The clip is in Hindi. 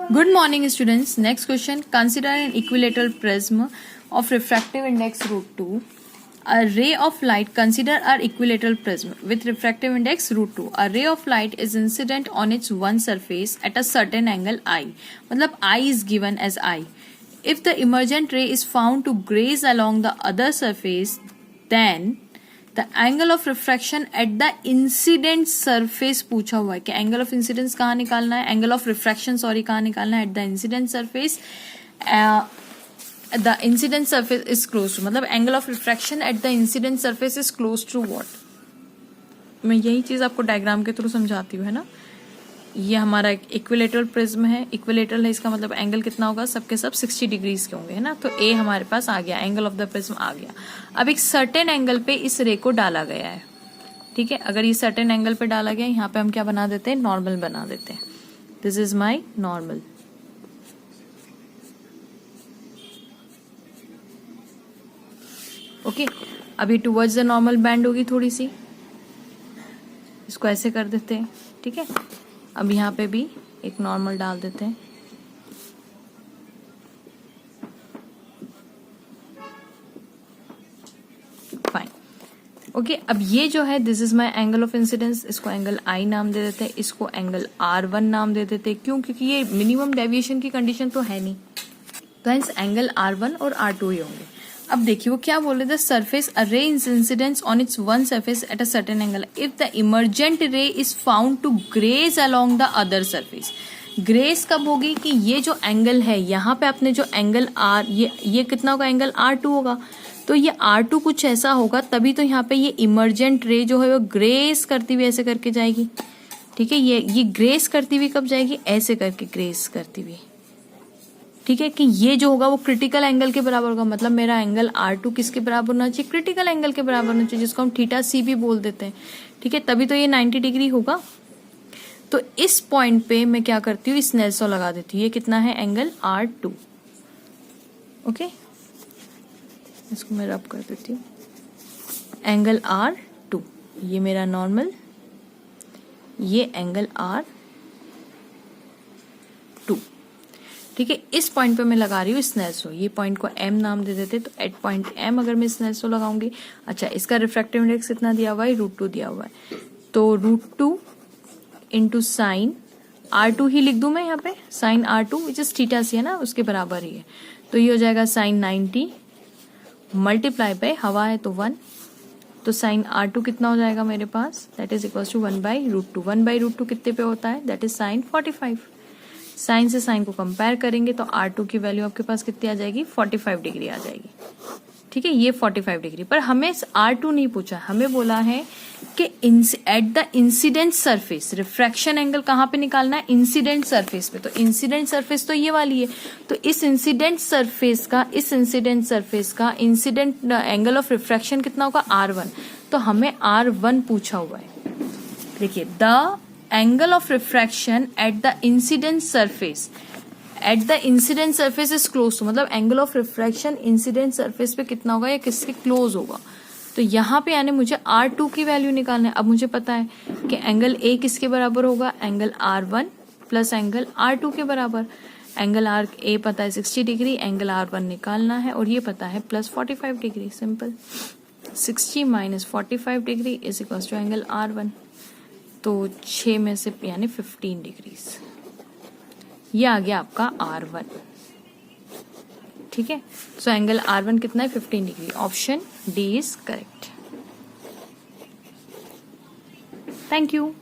Good morning, students. Next question. Consider an equilateral prism of refractive index √2. A ray of light. Consider our equilateral prism with refractive index √2. A ray of light is incident on its one surface at a certain angle I. मतलब I is given as I. If the emergent ray is found to graze along the other surface, then the angle of refraction at the incident surface पूछा हुआ है कि एंगल ऑफ इंसिडेंस कहाँ निकालना है, एंगल ऑफ रिफ्रैक्शन सॉरी कहाँ निकालना है, at the incident surface. The incident surface is close to, मतलब angle of refraction at the incident surface is close to what. मैं यही चीज आपको डायग्राम के थ्रू समझाती हूँ, है ना. ये हमारा एक इक्विलेटरल प्रिज्म है. इक्विलेटरल है, इसका मतलब एंगल कितना होगा, सबके सब 60 डिग्रीज के होंगे, है ना. तो ए हमारे पास आ गया, एंगल ऑफ द प्रिज्म आ गया. अब एक सर्टेन एंगल पे इस रे को डाला गया है, ठीक है. अगर ये सर्टेन एंगल पे डाला गया, यहाँ पे हम क्या बना देते हैं, नॉर्मल बना देते हैं. This is my normal. Okay, अभी टुवर्ड्स द नॉर्मल बैंड होगी थोड़ी सी, इसको ऐसे कर देते हैं, ठीक है. अब यहाँ पे भी एक नॉर्मल डाल देते हैं. फाइन. ओके, अब ये जो है this is my angle of incidence, इसको एंगल आई नाम दे देते हैं, इसको एंगल R1 नाम दे देते हैं. क्यों? क्योंकि ये मिनिमम डेविएशन की कंडीशन तो है नहीं, तो हेंस एंगल R1 और R2 ही होंगे. अब देखिए वो क्या बोल रहे थे, surface a ray is incidence on its one surface at a certain angle if the emergent ray is found to graze along the other surface. Graze कब होगी कि ये जो एंगल है यहाँ पे अपने जो एंगल R, ये कितना होगा, एंगल R2 होगा. तो ये R2 कुछ ऐसा होगा, तभी तो यहाँ पे ये इमर्जेंट रे जो है वो ग्रेस करती हुई ऐसे करके जाएगी, ठीक है. ये ग्रेस करती हुई कब जाएगी, ऐसे करके ग्रेस करती हुई, ठीक है. कि ये जो होगा वो क्रिटिकल एंगल के बराबर होगा. मतलब मेरा एंगल R2 किसके बराबर होना चाहिए, क्रिटिकल एंगल के बराबर होना चाहिए, जिसको हम थीटा सी भी बोल देते हैं, ठीक है. तभी तो ये 90 डिग्री होगा. तो इस पॉइंट पे मैं क्या करती हूँ, स्नेल्स लॉ लगा देती हूँ. ये कितना है, एंगल R2. ओके, इसको मैं रब कर देती हूँ. एंगल R2, ये मेरा नॉर्मल, ये एंगल R2, ठीक है. इस पॉइंट पे मैं लगा रही हूँ स्नेल्स लॉ. ये पॉइंट को M नाम दे देते, तो एट पॉइंट M अगर मैं स्नेल्स लॉ लगाऊंगी. अच्छा, इसका रिफ्रैक्टिव इंडेक्स कितना दिया हुआ है, √2 दिया हुआ है. तो √2 इंटू साइन R2 ही लिख दूं मैं यहाँ पे, sine R2 which is theta C, है ना, उसके बराबर ही है. तो ये हो जाएगा साइन 90 मल्टीप्लाई बाय हवा है तो 1. तो साइन R2 कितना हो जाएगा मेरे पास, दैट इज इक्वल टू 1/√2. 1/√2 कितने पे होता है, दैट इज साइन 45. साइन से साइन को कंपेयर करेंगे तो R2 की वैल्यू आपके पास कितनी आ जाएगी, 45 डिग्री आ जाएगी, ठीक है. ये 45 डिग्री. पर हमें R2 नहीं पूछा, हमें बोला है कि eight the incident surface refraction angle कहाँ पे निकालना है, इंसिडेंट सरफेस पे. तो इंसिडेंट सरफेस तो ये वाली है, तो इस इंसिडेंट सरफेस का इंसिडेंट एंगल ऑफ रिफ्रैक्शन कितना होगा, R1. तो हमें R1 पूछा हुआ है. देखिए, the angle of refraction at the incident surface is close to, मतलब angle of refraction incident surface पे कितना होगा या किसके क्लोज होगा. तो यहाँ पे यानी मुझे R2 की वैल्यू निकालना है. अब मुझे पता है कि एंगल A किसके बराबर होगा, angle R1 plus angle R2 के बराबर. एंगल A पता है 60 डिग्री, एंगल R1 निकालना है, और ये पता है plus 45 degree. Simple, 60 minus 45 degree is equal to angle R1. तो 6 में से यानी 15 डिग्रीज. ये आ गया आपका R1, ठीक है. सो एंगल R1 कितना है, 15 degree. Option D is correct. Thank you.